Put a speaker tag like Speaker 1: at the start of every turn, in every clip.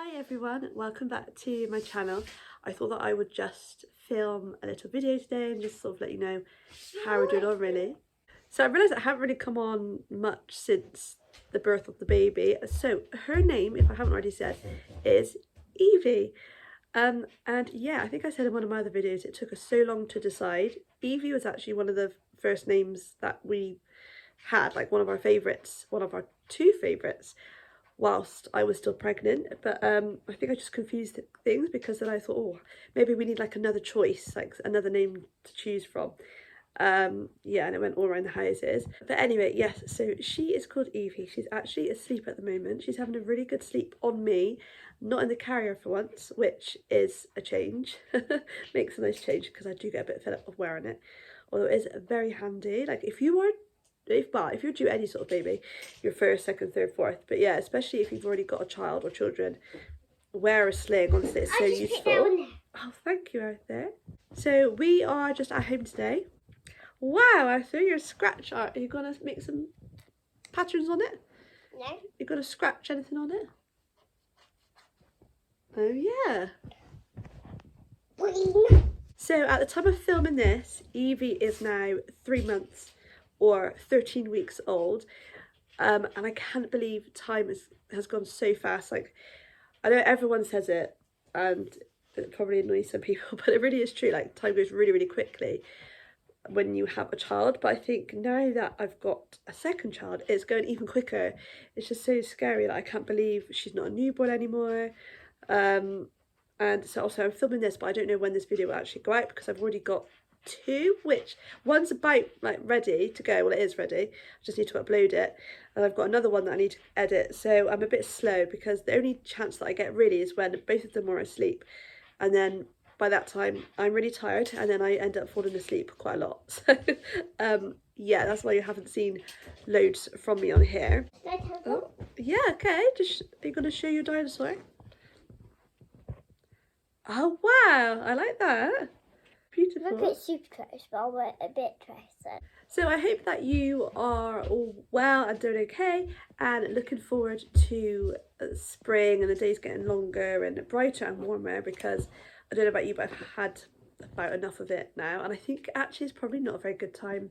Speaker 1: Hi everyone, welcome back to my channel. I thought that I would just film a little video today and just sort of let you know how we're doing on really. So I realised I haven't really come on much since the birth of the baby. So her name, if I haven't already said, is Evie. And yeah, I think I said in one of my other videos it took us so long to decide. Evie was actually one of the first names that we had, like one of our favourites, one of our two favourites, whilst I was still pregnant. But I think I just confused things because then I thought, oh, maybe we need like another choice, like another name to choose from. Yeah, and it went all around the houses. But anyway, yes, so she is called Evie. She's actually asleep at the moment. She's having a really good sleep on me, not in the carrier for once, which is a change. Makes a nice change because I do get a bit fed up of wearing it, although it is very handy. Like if you're due any sort of baby, your first, second, third, fourth, but yeah, especially if you've already got a child or children, wear a sling. Honestly, it's so useful. Oh, thank you, Arthur. So we are just at home today. Wow, Arthur, your scratch art. Are you gonna make some patterns on it?
Speaker 2: No.
Speaker 1: You gonna scratch anything on it? Oh yeah. So at the time of filming this, Evie is now 3 months or 13 weeks old. And I can't believe time has gone so fast. Like, I know everyone says it and it probably annoys some people, but it really is true. Like, time goes really, really quickly when you have a child. But I think now that I've got a second child, it's going even quicker. It's just so scary. Like, I can't believe she's not a newborn anymore. And so also I'm filming this, but I don't know when this video will actually go out because I've already got two, which one's about like ready to go. Well, it is ready. I just need to upload it, and I've got another one that I need to edit. So I'm a bit slow because the only chance that I get really is when both of them are asleep, and then by that time I'm really tired, and then I end up falling asleep quite a lot. So yeah, that's why you haven't seen loads from me on here. Oh, yeah, okay. Just are you going to show your dinosaur? Oh wow, I like that. Beautiful.
Speaker 2: Look at super close, but I'll wear a bit closer.
Speaker 1: So I hope that you are all well and doing okay, and looking forward to spring and the days getting longer and brighter and warmer, because I don't know about you, but I've had about enough of it now, and I think actually it's probably not a very good time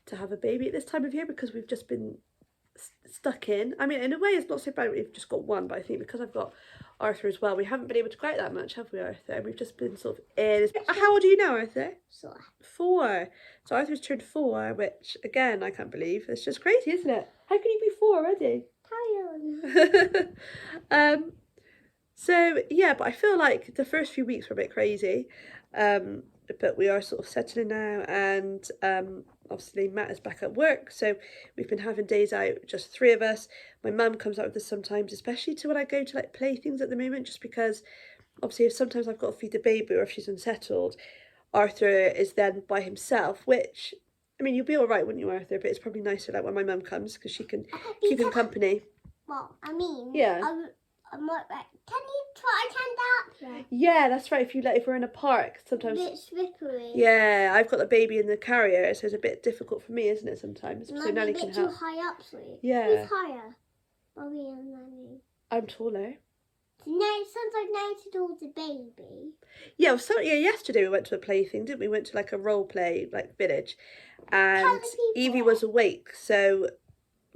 Speaker 1: to have a baby at this time of year because we've just been stuck in. I mean, in a way it's not so bad we've just got one, but I think because I've got Arthur as well, we haven't been able to go out that much, have we, Arthur? We've just been sort of in. How old are you now, Arthur?
Speaker 2: 4.
Speaker 1: 4. So Arthur's turned 4, which again I can't believe. It's just crazy, isn't it? How can you be 4 already?
Speaker 2: Tired.
Speaker 1: So yeah, but I feel like the first few weeks were a bit crazy, but we are sort of settling now, and obviously Matt is back at work, so we've been having days out, just 3 of us. My mum comes out with us sometimes, especially to when I go to like play things at the moment, just because obviously if sometimes I've got to feed the baby or if she's unsettled, Arthur is then by himself, which, I mean, you'll be all right, wouldn't you, Arthur? But it's probably nicer like when my mum comes because she can keep him company.
Speaker 2: Well, I mean,
Speaker 1: yeah.
Speaker 2: I'm not like, can you try to stand up?
Speaker 1: Yeah, that's right. If we're in a park, sometimes.
Speaker 2: A bit slippery.
Speaker 1: Yeah, I've got the baby in the carrier, so it's a bit difficult for me, isn't it? Sometimes. So Nanny can help.
Speaker 2: Too high up for you.
Speaker 1: Yeah.
Speaker 2: Who's higher? Mommy and Nanny.
Speaker 1: I'm taller.
Speaker 2: So now it sounds like Nanny's towards the baby.
Speaker 1: Yeah, well, so yeah, yesterday we went to a play thing, didn't we? We went to like a role play like village, and Evie was awake, so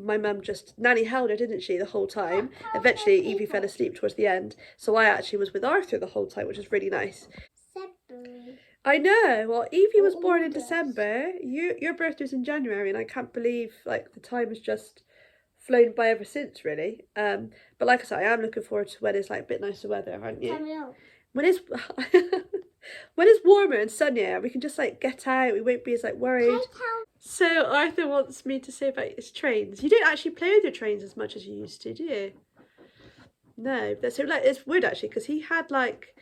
Speaker 1: my mum just Nanny held her, didn't she, the whole time. Eventually Evie fell asleep towards the end, so I actually was with Arthur the whole time, which was really nice.
Speaker 2: February.
Speaker 1: I know. Well, Evie was born in December. Your birthday's in January, and I can't believe like the time has just flown by ever since, really. But like I said, I am looking forward to when it's like a bit nicer weather, aren't you? When it's when it's warmer and sunnier, we can just like get out. We won't be as like worried. So Arthur wants me to say about his trains. You don't actually play with your trains as much as you used to, do you? No, but so like it's weird actually because he had like,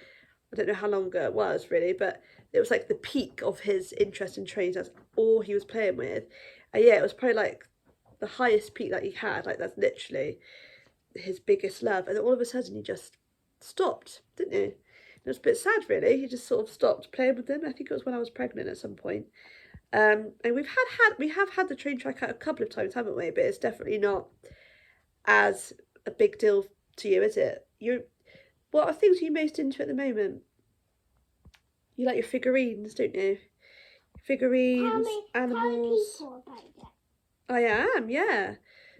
Speaker 1: I don't know how long ago it was really, but it was like the peak of his interest in trains. That's all he was playing with, and yeah, it was probably like the highest peak that he had. Like that's literally his biggest love, and then all of a sudden he just stopped, didn't he? It was a bit sad really. He just sort of stopped playing with them. I think it was when I was pregnant at some point. And we have had the train track out a couple of times, haven't we? But it's definitely not as a big deal to you, is it? What are things you most into at the moment? You like your figurines, don't you? Figurines, animals.
Speaker 2: Tell people about that.
Speaker 1: I am, yeah.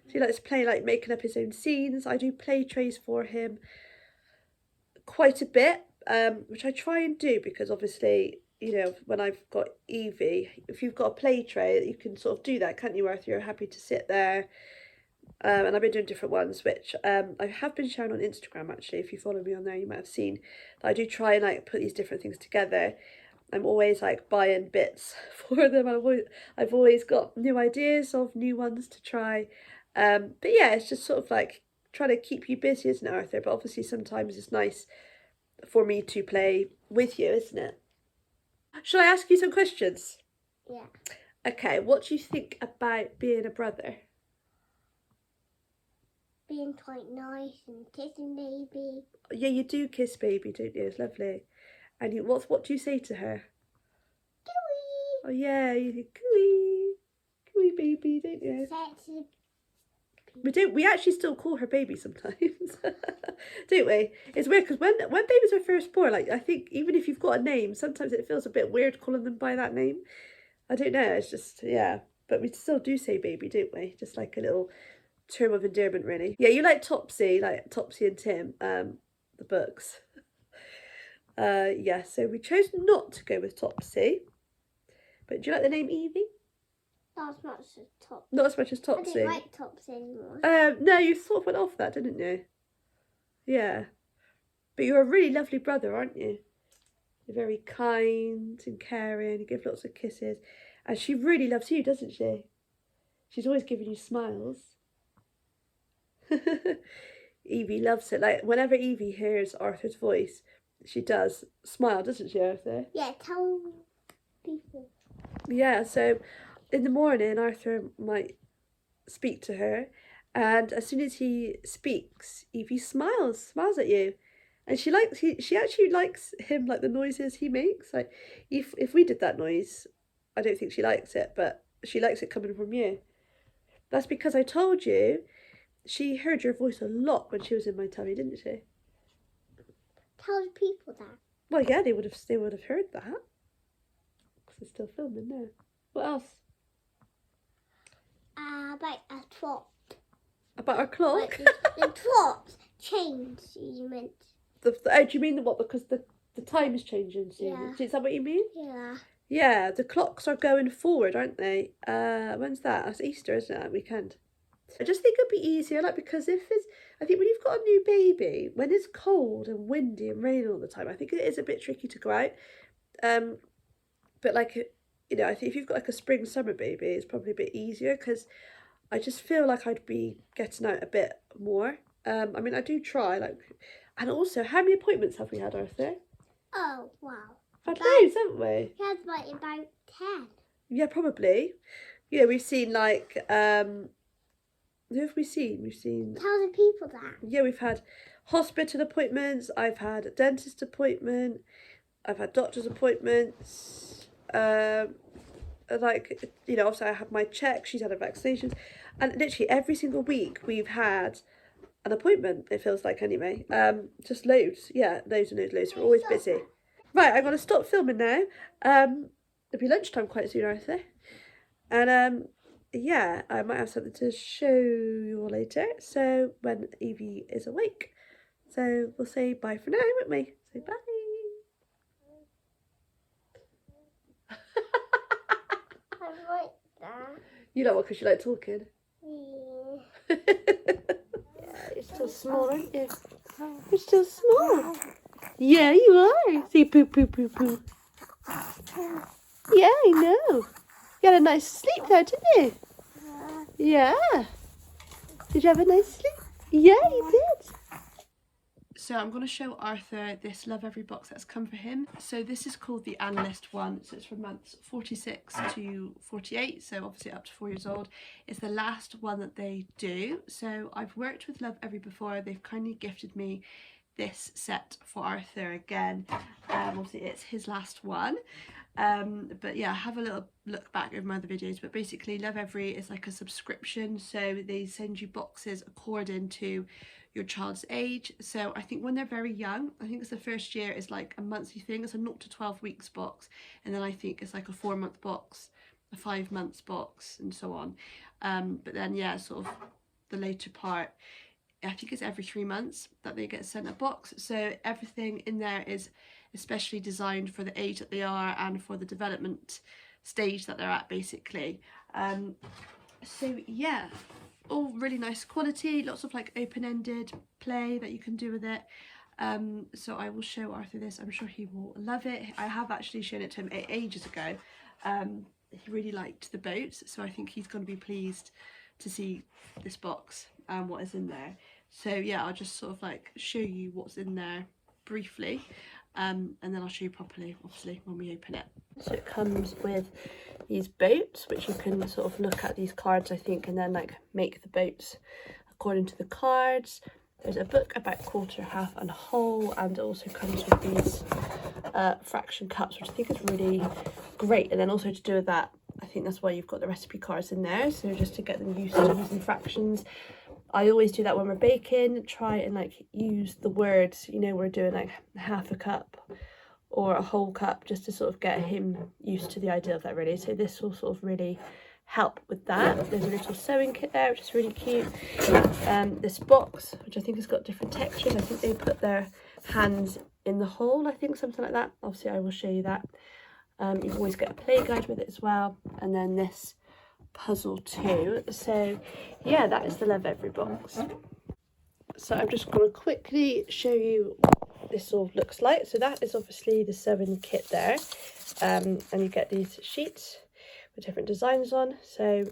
Speaker 1: So he likes to play, like making up his own scenes. I do play trays for him quite a bit, which I try and do because obviously, you know, when I've got Evie, if you've got a play tray, you can sort of do that, can't you, Arthur? You're happy to sit there. And I've been doing different ones, which I have been sharing on Instagram actually. If you follow me on there, you might have seen that I do try and like put these different things together. I'm always like buying bits for them. I've always got new ideas of new ones to try. But yeah, it's just sort of like trying to keep you busy, isn't it, Arthur? But obviously sometimes it's nice for me to play with you, isn't it? Shall I ask you some questions?
Speaker 2: Yeah.
Speaker 1: Okay, what do you think about being a brother?
Speaker 2: Being quite nice and kissing baby.
Speaker 1: Yeah, you do kiss baby, don't you? It's lovely. And you, what do you say to her?
Speaker 2: Gooey.
Speaker 1: Oh yeah, you say cooey, cooey baby, don't you? We actually still call her baby sometimes, don't we? It's weird because when babies are first born, like I think even if you've got a name, sometimes it feels a bit weird calling them by that name. I don't know. It's just yeah, but we still do say baby, don't we? Just like a little term of endearment, really. Yeah, you like Topsy and Tim, the books. Yeah, so we chose not to go with Topsy. But do you like the name Evie?
Speaker 2: Not as much as Topsy.
Speaker 1: Not as much as Topsy.
Speaker 2: I don't like Topsy anymore.
Speaker 1: No, you sort of went off that, didn't you? Yeah. But you're a really lovely brother, aren't you? You're very kind and caring. You give lots of kisses. And she really loves you, doesn't she? She's always giving you smiles. Evie loves it. Like, whenever Evie hears Arthur's voice, she does smile, doesn't she, Arthur?
Speaker 2: Yeah, tell people.
Speaker 1: Yeah, so in the morning, Arthur might speak to her, and as soon as he speaks, Evie smiles at you, and she actually likes him, like the noises he makes. Like if we did that noise, I don't think she likes it, but she likes it coming from you. That's because I told you she heard your voice a lot when she was in my tummy, didn't she?
Speaker 2: Tell the people that.
Speaker 1: Well, yeah, they would have heard that. Because they're still filming now. What else?
Speaker 2: About a clock.
Speaker 1: About our clock?
Speaker 2: The clock changed, you meant.
Speaker 1: Oh, do you mean what? Because the time is changing soon.
Speaker 2: Yeah.
Speaker 1: Is that what you mean?
Speaker 2: Yeah.
Speaker 1: Yeah, the clocks are going forward, aren't they? When's that? That's Easter, isn't it? That weekend. I just think it'd be easier, like, because I think when you've got a new baby, when it's cold and windy and raining all the time, I think it is a bit tricky to go out. But like, you know, I think if you've got like a spring summer baby, it's probably a bit easier because I just feel like I'd be getting out a bit more. I mean, I do try, like, and also, how many appointments have we had, Arthur?
Speaker 2: Oh, wow.
Speaker 1: Had loads, haven't we?
Speaker 2: We had like about 10.
Speaker 1: Yeah, probably. Yeah, we've seen like, who have we seen? We've seen...
Speaker 2: Tell the people that.
Speaker 1: Yeah, we've had hospital appointments, I've had a dentist appointment, I've had doctor's appointments, like, you know, obviously I had my check, she's had her vaccinations, and literally every single week we've had an appointment, it feels like anyway. Just loads, yeah, loads and loads. We're always busy. Right, I'm going to stop filming now. It'll be lunchtime quite soon, I think. And yeah, I might have something to show you all later. So when Evie is awake. So we'll say bye for now, won't we? Say bye.
Speaker 2: I like that.
Speaker 1: You know what, because you like talking.
Speaker 2: Yeah.
Speaker 1: Yeah, you're still small, aren't you? You're still small. Yeah, you are. See, poo, poo, poo, poo. Yeah, I know. You had a nice sleep there, didn't you? Yeah. Did you have a nice sleep? Yeah, you did. So I'm going to show Arthur this Lovevery box that's come for him. So this is called the Analyst one. So it's from months 46 to 48. So obviously up to 4 years old. It's the last one that they do. So I've worked with Lovevery before. They've kindly gifted me this set for Arthur again. Obviously it's his last one. But yeah, have a little look back over my other videos, but basically Lovevery is like a subscription, so they send you boxes according to your child's age. So I think when they're very young, I think it's the first year is like a monthly thing. It's a 0 to 12 weeks box, and then I think it's like a 4-month box, a 5 months box, and so on. But then yeah, sort of the later part, I think it's every 3 months that they get sent a box. So everything in there is especially designed for the age that they are and for the development stage that they're at, basically. So yeah, all really nice quality, lots of like open-ended play that you can do with it. So I will show Arthur this. I'm sure he will love it. I have actually shown it to him ages ago. He really liked the boats, so I think he's going to be pleased to see this box and what is in there. So yeah, I'll just sort of like show you what's in there briefly, and then I'll show you properly, obviously, when we open it. So it comes with these boats, which you can sort of look at these cards, I think, and then like make the boats according to the cards. There's a book about quarter, half and whole, and it also comes with these fraction cups, which I think is really great. And then also to do with that, I think that's why you've got the recipe cards in there, so just to get them used to using fractions. I always do that when we're baking, try and like use the words, you know, we're doing like half a cup or a whole cup, just to sort of get him used to the idea of that, really. So this will sort of really help with that. There's a little sewing kit there, which is really cute. This box, which I think has got different textures. I think they put their hands in the hole, I think, something like that. Obviously I will show you that. You always get a play guide with it as well, and then this puzzle too. So yeah, that is the Lovevery box. So I'm just going to quickly show you what this all looks like. So that is obviously the sewing kit there, and you get these sheets with different designs on. So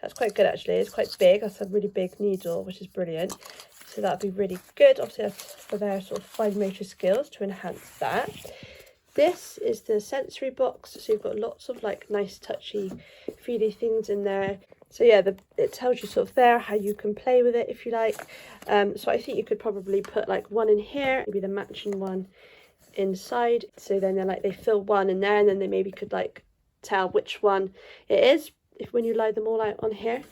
Speaker 1: that's quite good, actually. It's quite big. That's a really big needle, which is brilliant. So that'd be really good, obviously, for their sort of fine motor skills, to enhance that. This is the sensory box, so you've got lots of like nice touchy feely things in there. So yeah, it tells you sort of there how you can play with it if you like. So I think you could probably put like one in here, maybe the matching one inside. So then they're like, they fill one in there, and then they maybe could like tell which one it is if when you lie them all out on here.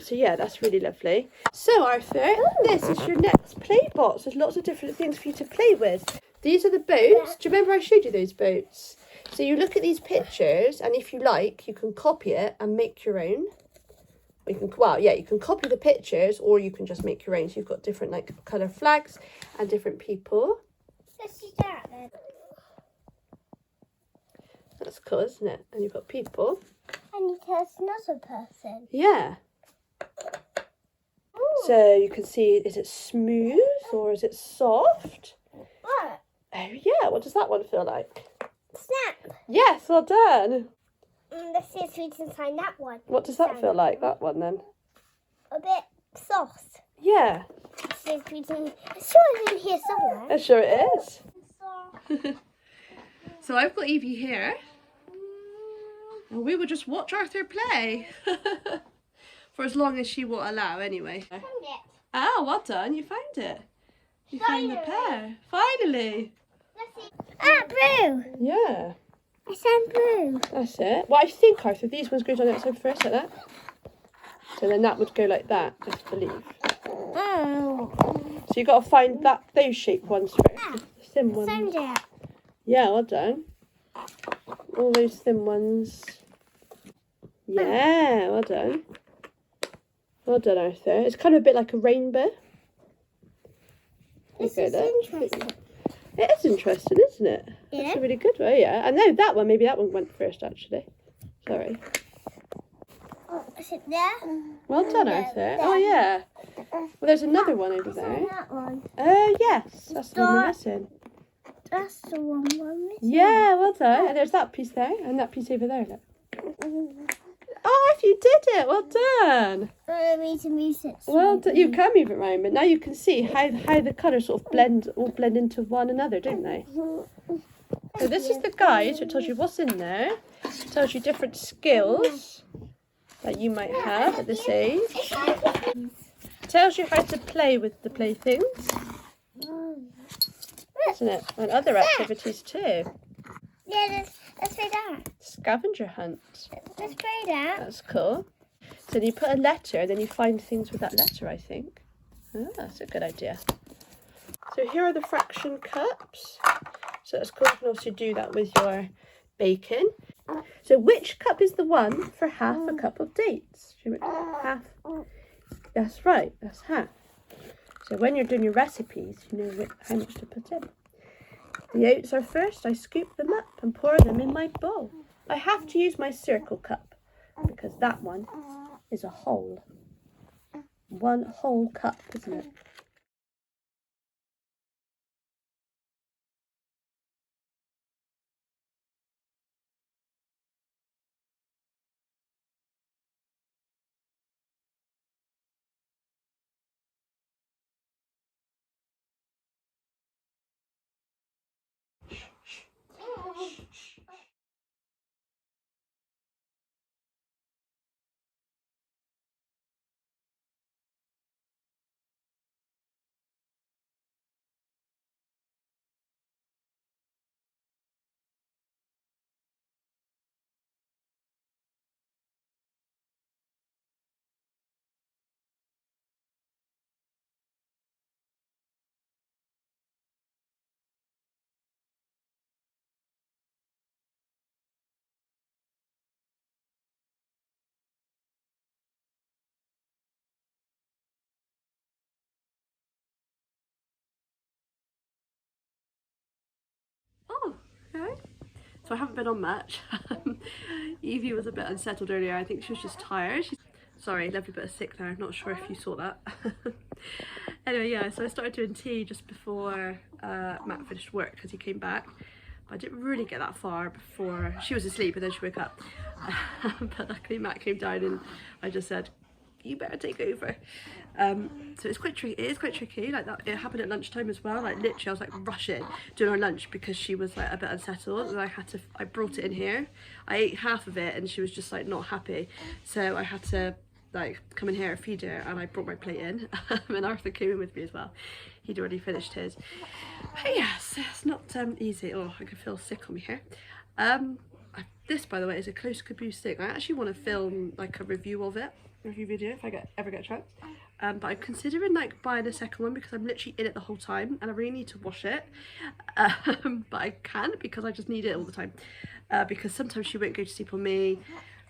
Speaker 1: So yeah, that's really lovely. So Arthur, this is your next play box. There's lots of different things for you to play with. These are the boats. Do you remember I showed you those boats? So you look at these pictures, and if you like, you can copy it and make your own. You can, well, yeah, you can copy the pictures, or you can just make your own. So you've got different like colour flags and different people.
Speaker 2: Let's do that then.
Speaker 1: That's cool, isn't it? And you've got people.
Speaker 2: And you tell another person.
Speaker 1: Yeah.
Speaker 2: Ooh.
Speaker 1: So you can see, is it smooth or is it soft?
Speaker 2: What?
Speaker 1: Oh yeah, what does that one feel like?
Speaker 2: Snap.
Speaker 1: Yes, well done.
Speaker 2: Let's see if we can find that one.
Speaker 1: What does that feel like, that one then?
Speaker 2: A bit soft.
Speaker 1: Yeah.
Speaker 2: Let's see if we can. It's sure in here somewhere.
Speaker 1: I'm sure it is.
Speaker 2: Soft.
Speaker 1: So I've got Evie here, and we will just watch Arthur play. For as long as she will allow, anyway.
Speaker 2: Found it.
Speaker 1: Oh, well done, you found it. You found the pair. Finally.
Speaker 2: Let's see. Ah, blue.
Speaker 1: Yeah.
Speaker 2: I found blue.
Speaker 1: That's it. Well, I think, Arthur, these ones go on the outside first, like that. So then that would go like that, I believe.
Speaker 2: Oh.
Speaker 1: So you've got to find those shaped ones first. The thin ones.
Speaker 2: Found it.
Speaker 1: Yeah, well done. All those thin ones. Yeah, well done. Well done, Arthur. It's kind of a bit like a rainbow.
Speaker 2: This is interesting.
Speaker 1: It is interesting, isn't it?
Speaker 2: Yeah.
Speaker 1: That's a really good one, yeah. I know that one, maybe that one went first, actually. Sorry.
Speaker 2: Oh, is it there?
Speaker 1: Well done,
Speaker 2: No,
Speaker 1: Arthur.
Speaker 2: there.
Speaker 1: Oh, yeah. Well, there's another one over there.
Speaker 2: That one.
Speaker 1: Oh, yes. That's the one we're missing.
Speaker 2: That's the one we're missing.
Speaker 1: Yeah, well done. And there's that piece there, and that piece over there. Look. Oh, if you did it, well done. Well done. You can move it around, but now you can see how the colours sort of blend into one another, don't they? So this is the guide. So it tells you what's in there. It tells you different skills that you might have at this age. It tells you how to play with the playthings, isn't it? And other activities too.
Speaker 2: Yeah, let's try that.
Speaker 1: Scavenger hunt.
Speaker 2: Let's try that.
Speaker 1: That's cool. So you put a letter, then you find things with that letter, I think. Oh, that's a good idea. So here are the fraction cups. So that's cool. You can also do that with your bacon. So which cup is the one for half a cup of dates? Half. That's right, that's half. So when you're doing your recipes, you know how much to put in. The oats are first. I scoop them up and pour them in my bowl. I have to use my circle cup because that one is a whole. One whole cup, isn't it? Oh, okay. So I haven't been on much. Evie was a bit unsettled earlier. I think she was just tired. Sorry, left a bit of sick there. I'm not sure if you saw that. Anyway, yeah, so I started doing tea just before Matt finished work because he came back. But I didn't really get that far before she was asleep and then she woke up. But luckily Matt came down and I just said, you better take over. So it's quite tricky. It is quite tricky. Like that, it happened at lunchtime as well. Like literally, I was like rushing doing our lunch because she was like a bit unsettled, and I brought it in here. I ate half of it, and she was just like not happy. So I had to like come in here and feed her, and I brought my plate in, and Arthur came in with me as well. He'd already finished his. But yes, it's not easy. Oh, I can feel sick on me here. This, by the way, is a close caboose thing. I actually want to film like a review video if I ever get a chance. But I'm considering like buying a second one because I'm literally in it the whole time and I really need to wash it. But I can't because I just need it all the time. Because sometimes she won't go to sleep on me,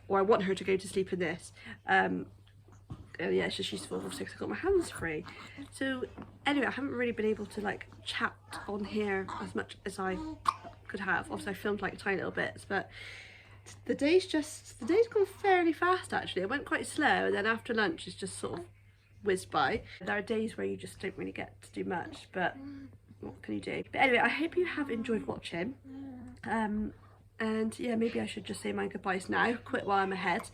Speaker 1: or I want her to go to sleep in this. Yeah, it's just useful because I've got my hands free. So anyway, I haven't really been able to like chat on here as much as I could have. Obviously I filmed like tiny little bits, but the day's gone fairly fast actually. It went quite slow, and then after lunch it's just sort of whizzed by. There are days where you just don't really get to do much, but what can you do? But anyway, I hope you have enjoyed watching. And yeah, maybe I should just say my goodbyes now, quit while I'm ahead.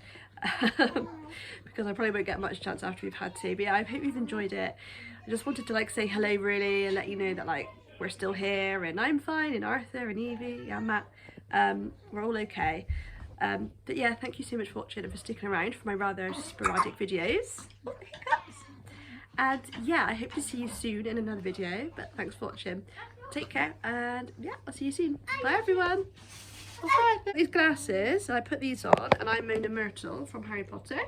Speaker 1: Because I probably won't get much chance after we've had tea. But yeah, I hope you've enjoyed it. I just wanted to like say hello really and let you know that like we're still here and I'm fine and Arthur and Evie and Matt, we're all okay. But yeah, thank you so much for watching and for sticking around for my rather sporadic videos. And yeah, I hope to see you soon in another video, but thanks for watching. Take care, and yeah, I'll see you soon. Bye everyone. Bye. These glasses, I put these on, and I'm Mona Myrtle from Harry Potter.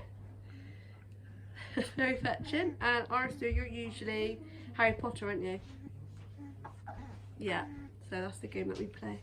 Speaker 1: Very fetching. And Arthur, you're usually Harry Potter, aren't you? Yeah, so that's the game that we play.